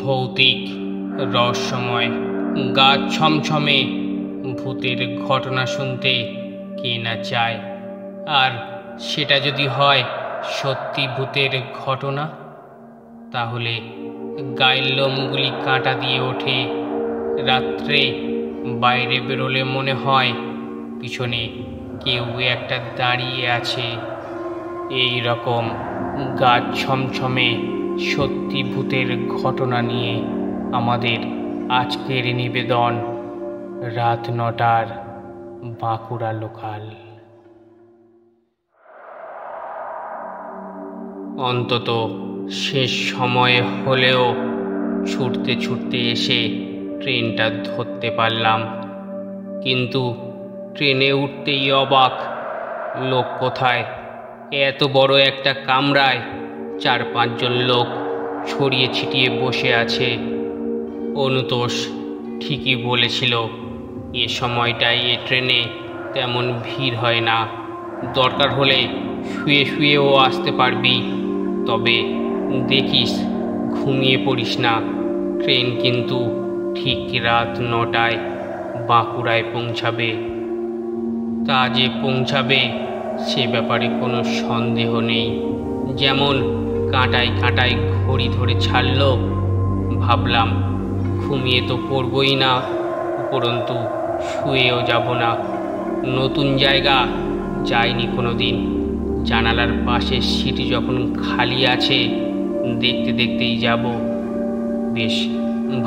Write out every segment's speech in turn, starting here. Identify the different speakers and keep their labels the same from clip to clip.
Speaker 1: ভৌতিক, রহস্যময়, গা ছমছমে ভূতের ঘটনা শুনতে কে না চায়। আর সেটা যদি হয় সত্যি ভূতের ঘটনা, তাহলে গায়ের লোমগুলি কাঁটা দিয়ে ওঠে। রাত্রে বাইরে বেরোলে মনে হয় পিছনে কেউ একটা দাঁড়িয়ে আছে। এই রকম গা ছমছমে সত্যি ভূতের ঘটনা নিয়ে আমাদের আজকের নিবেদন রাত ৯টার বাঁকুড়া লোকাল। অন্তত শেষ সময়ে হলেও ছুটতে ছুটতে এসে ট্রেনটা ধরতে পারলাম, কিন্তু ট্রেনে উঠতেই অবাক। লোক কোথায়? এত বড় একটা কামরায় ৪-৫ জন লোক ছড়িয়ে ছিটিয়ে বসে আছে। অনুতোষ ঠিকই বলেছিল, এ সময়টায় এ ট্রেনে তেমন ভিড় হয় না। দরকার হলে শুয়ে শুয়েও আসতে পারবি, তবে দেখিস ঘুমিয়ে পড়িস না। ট্রেন কিন্তু ঠিক রাত ৯টায় বাঁকুড়ায় পৌঁছাবে। তা যে পৌঁছাবে সে ব্যাপারে কোনো সন্দেহ নেই। যেমন কাঁটায় কাঁটায় ঘড়ি ধরে ছাড়ল। ভাবলাম ঘুমিয়ে তো পড়বই না, উপরন্তু শুয়েও যাব না। নতুন জায়গা, যাইনি কোনো দিন। জানালার পাশের সিট যখন খালি আছে, দেখতে দেখতেই যাব। বেশ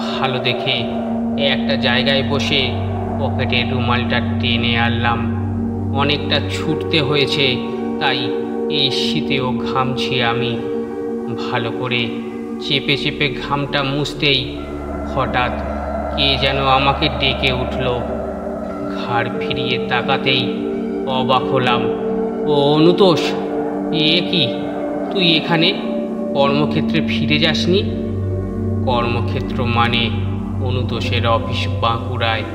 Speaker 1: ভালো দেখে একটা জায়গায় বসে পকেটের রুমালটা টেনে আনলাম। অনেকটা ছুটতে হয়েছে, তাই এই শীতেও ঘামছি আমি। ভালো করে চেপে চেপে ঘামটা মুছতেই হঠাৎ কে যেন আমাকে ডেকে উঠল। ঘাড় ফিরিয়ে তাকাতেই অবাক হলাম। ও অনুতোষ, এ কি তুই এখানে? কর্মক্ষেত্রে ফিরে যাসনি? কর্মক্ষেত্র মানে অনুতোষের অফিস বাঁকুড়ায়।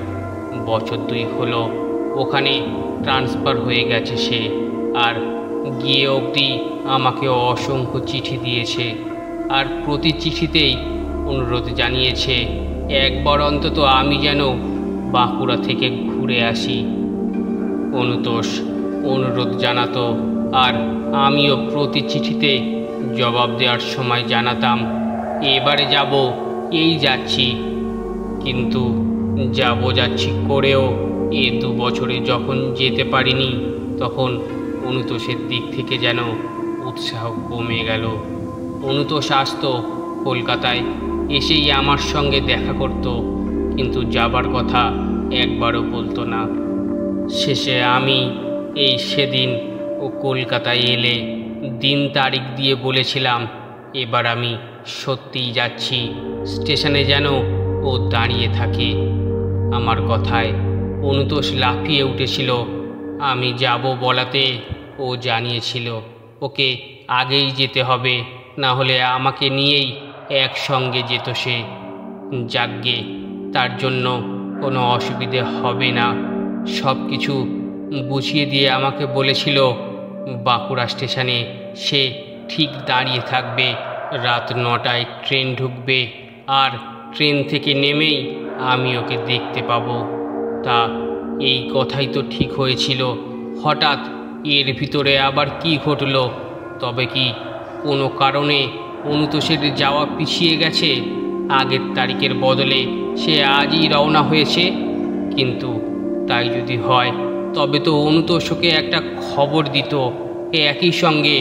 Speaker 1: বছর ২ হলো ওখানে ট্রান্সফার হয়ে গেছে সে। আর গিয়ে অবধি আমাকে অসংখ্য চিঠি দিয়েছে, আর প্রতি চিঠিতেই অনুরোধ জানিয়েছে একবার অন্তত আমি যেন বাঁকুড়া থেকে ঘুরে আসি। অনুতোষ অনুরোধ জানাতো, আর আমিও প্রতি চিঠিতে জবাব দেওয়ার সময় জানাতাম এবারে যাব, এই যাচ্ছি। কিন্তু যাচ্ছি করেও এ ২ বছরে যখন যেতে পারিনি, তখন অনুতোষের দিক থেকে যেন উৎসাহ কমে গেল। অনুতোষ আসতো কলকাতায়, এসেই আমার সঙ্গে দেখা করত, কিন্তু যাবার কথা একবারও বলতো না। শেষে আমি এই সেদিন ও কলকাতায় এলে দিন তারিখ দিয়ে বলেছিলাম এবার আমি সত্যিই যাচ্ছি। স্টেশনে যেন ও দাঁড়িয়ে থাকে। আমার কথায় অনুতোষ লাফিয়ে উঠেছিল। আমি যাব বলাতে ও জানিয়েছিল ওকে আগেই যেতে হবে, না হলে আমাকে নিয়েই একসঙ্গে যেত সে। যাকগে, তার জন্য কোনো অসুবিধে হবে না। সব কিছু বুঝিয়ে দিয়ে আমাকে বলেছিল বাঁকুড়া স্টেশনে সে ঠিক দাঁড়িয়ে থাকবে। রাত ৯টায় ট্রেন ঢুকবে, আর ট্রেন থেকে নেমেই আমি ওকে দেখতে পাবো। তা এই কথাই তো ঠিক হয়েছিল। হঠাৎ এর ভিতরে আবার কি ঘটল? তবে কি কোনো কারণে অনুতোষের যাওয়া পিছিয়ে গেছে? আগের তারিখের বদলে সে আজই রওনা হয়েছে। কিন্তু তাই যদি হয়, তবে তো অনুতোষ ওকে একটা খবর দিত, একই সঙ্গে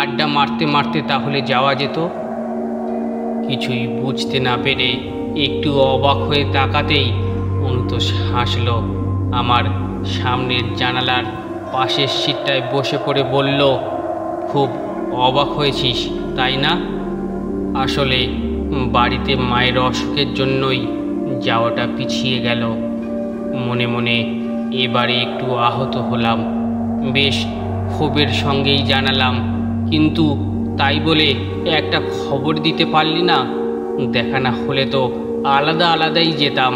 Speaker 1: আড্ডা মারতে মারতে তাহলে যাওয়া যেত। কিছুই বুঝতে না পেরে একটু অবাক হয়ে তাকাতেই অনুতোষ হাসল। আমার সামনের জানালার পাশের সিটটায় বসে পড়ে বলল, খুব অবাক হয়েছিস তাই না? আসলে বাড়িতে মায়ের অসুখের জন্যই যাওয়াটা পিছিয়ে গেল। মনে মনে এবারে একটু আহত হলাম। বেশ ক্ষোভের সঙ্গেই জানালাম, কিন্তু তাই বলে একটা খবর দিতে পারলি না? দেখা না হলে তো আলাদা আলাদাই যেতাম।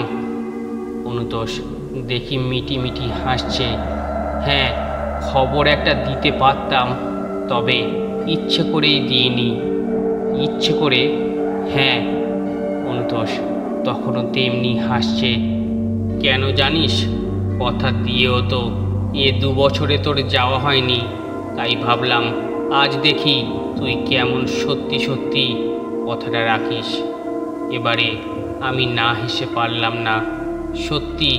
Speaker 1: অনুতোষ দেখি মিটি মিটি হাসছে। হ্যাঁ, খবর একটা দিতে পারতাম, তবে ইচ্ছে করেই দিইনি। ইচ্ছে করে? হ্যাঁ, অনুতোষ তখনও তেমনি হাসছে। কেন জানিস, কথা দিয়েও তো 2 বছরে তোর যাওয়া হয়নি, তাই ভাবলাম আজ দেখি তুই কেমন সত্যি সত্যি কথাটা রাখিস। এবারে আমি না হেসে পারলাম না। সত্যি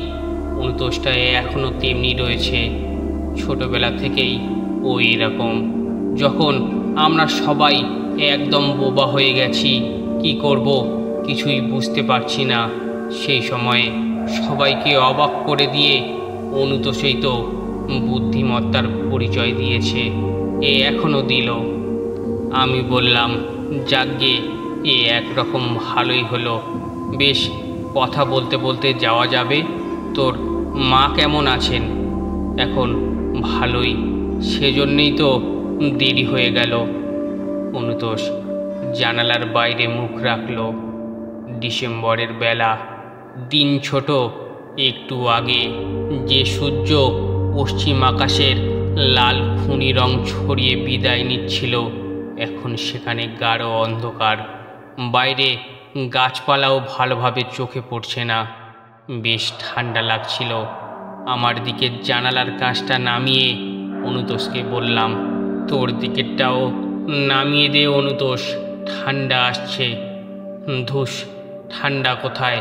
Speaker 1: অনুতোষটা এখনও তেমনি রয়েছে। ছোটবেলা থেকেই ও এরকম। যখন আমরা সবাই একদম বোবা হয়ে গেছি, কি করব কিছুই বুঝতে পারছি না, সেই সময়ে সবাইকে অবাক করে দিয়ে অনুতোষেই তো বুদ্ধিমত্তার পরিচয় দিয়েছে। এখনও দিল। আমি বললাম, যাকগে, একরকম ভালোই হলো। বেশ, কথা বলতে বলতে যাওয়া যাবে। তোর মা কেমন আছেন? এখন ভালোই, সেজন্যেই তো দেরি হয়ে গেল। অনুতোষ জানালার বাইরে মুখ রাখল। ডিসেম্বরের বেলা, দিন ছোট। একটু আগে যে সূর্য পশ্চিম আকাশের লাল খুনি রং ছড়িয়ে বিদায় নিচ্ছিল, এখন সেখানে গাঢ় অন্ধকার। বাইরে গাছপালাও ভালোভাবে চোখে পড়ছে না। বেশ ঠান্ডা লাগছিল। আমার দিকে জানালার কাঁচটা নামিয়ে অনুতোষকে বললাম, তোর দিকেরটাও নামিয়ে দে অনুতোষ, ঠান্ডা আসছে। ধুস, ঠান্ডা কোথায়,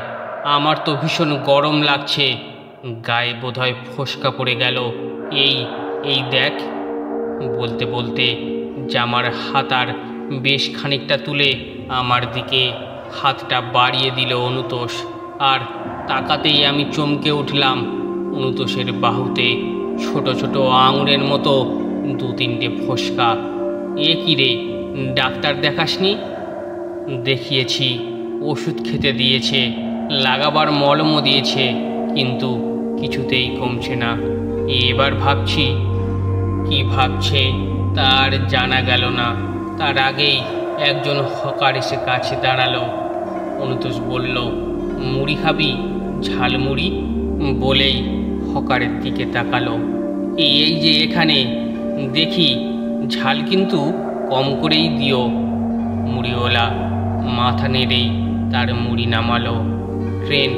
Speaker 1: আমার তো ভীষণ গরম লাগছে। গায়ে বোধহয় ফোসকা পড়ে গেল। এই দেখ। বলতে বলতে জামার হাতার বেশ খানিকটা তুলে আমার দিকে হাতটা বাড়িয়ে দিল অনুতোষ। আর তাকাতেই আমি চমকে উঠলাম। অনুতোষের বাহুতে ছোট ছোট আঙুরের মতো 2-3টে ফোসকা। কি রে, ডাক্তার দেখাসনি? দেখিয়েছি, ওষুধ খেতে দিয়েছে, লাগাবার মলমও দিয়েছে, কিন্তু কিছুতেই কমছে না। এবার ভাবছি। কি ভাবছে তার জানা গেল না। তার আগেই একজন হকার এসে কাছে দাঁড়ালো। অনুতোষ বলল, মুড়ি খাবি? ঝালমুড়ি? বলেই হকারের দিকে তাকালো। এই যে এখানে, দেখি ঝাল কিন্তু কম করেই দিও। মুড়িওয়ালা মাথা নেড়েই তার মুড়ি নামালো। ট্রেন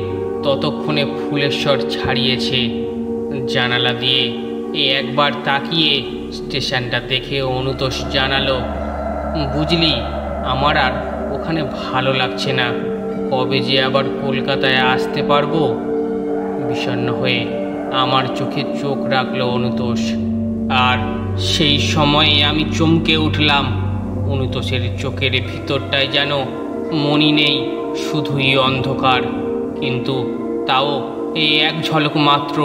Speaker 1: ততক্ষণে ফুলেশ্বর ছাড়িয়েছে। জানালা দিয়ে একবার তাকিয়ে স্টেশনটা দেখে অনুতোষ জানালো, বুঝলি, আমার আর ওখানে ভালো লাগছে না। কবে যে আবার কলকাতায় আসতে পারবো? বিষণ্ণ হয়ে আমার চোখে চোখ রাখলো অনুতোষ। আর সেই সময়ে আমি চমকে উঠলাম। অনুতোষের চোখের ভিতরটায় যেন মনি নেই, শুধুই অন্ধকার। কিন্তু তাও এক ঝলক মাত্র,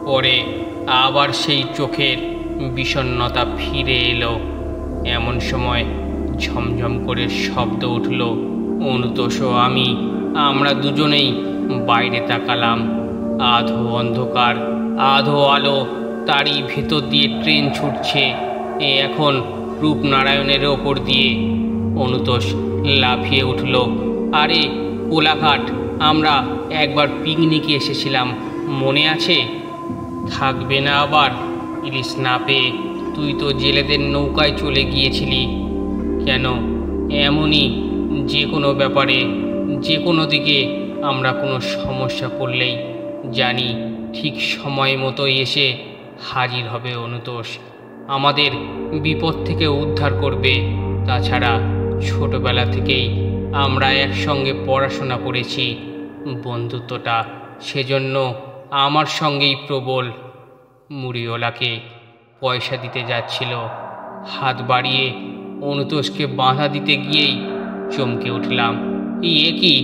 Speaker 1: পরে আবার সেই চোখের বিষণ্ণতা ফিরে এলো। এমন সময় ঝমঝম করে শব্দ উঠল। অনুতোষ ও আমরা দুজনেই বাইরে তাকালাম। আধো অন্ধকার, আধো আলো, তারই ভেতর দিয়ে ট্রেন ছুটছে। এখন রূপনারায়ণের ওপর দিয়ে। অনুতোষ লাফিয়ে উঠল, আরে কোলাঘাট, আমরা একবার পিকনিকে এসেছিলাম, মনে আছে? থাকবে না আবার? ইলিশ না পেয়ে তুই তো জেলেদের নৌকায় চলে গিয়েছিলি। কেন? এমনই, যে কোনো ব্যাপারে, যে কোনো দিকে আমরা কোনো সমস্যা পড়লেই জানি ঠিক সময় মতো এসে হাজির হবে অনুতোষ, আমাদের বিপদ থেকে উদ্ধার করবে। তাছাড়া ছোটবেলা থেকেই আমরা একসঙ্গে পড়াশোনা করেছি। বন্ধুত্বটা সেজন্য আমার সঙ্গেই প্রবল। মুড়িওয়ালাকে পয়সা দিতে যাচ্ছিল, হাত বাড়িয়ে অনুতোষকে বাধা দিতে গিয়েই চমকে উঠলাম। কি,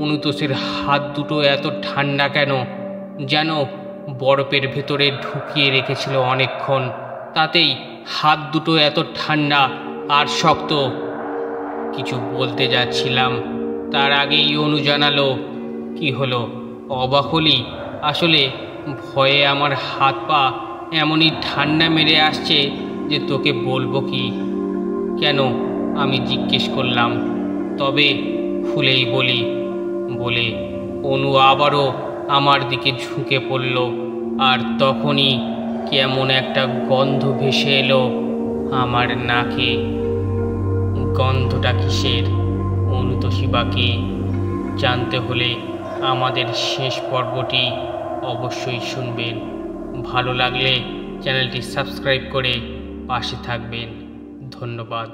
Speaker 1: অনুতোষের হাত দুটো এত ঠান্ডা কেন? যেন বরফের ভেতরে ঢুকিয়ে রেখেছিল অনেকক্ষণ, তাতেই হাত দুটো এত ঠান্ডা আর শক্ত। কিছু বলতে যাচ্ছিলাম, তার আগেই অনু জানালো, কি হলো, অবাক হলি? আসলে ভয়ে আমার হাত পা এমনই ঠান্ডা মেরে আসছে যে তোকে বলবো কি। কেন? আমি জিজ্ঞেস করলাম। তবে খুলেই বলি বলে অনু আবারও আমার দিকে ঝুঁকে পড়ল। আর তখনই কেমন একটা গন্ধ ভেসে এলো আমার নাকে। গন্ধটা কিসের? অনুতোষী বাকি জানতে হলে আমাদের শেষ পর্বটি অবশ্যই শুনবেন। ভালো লাগলে চ্যানেলটি সাবস্ক্রাইব করে পাশে থাকবেন। ধন্যবাদ।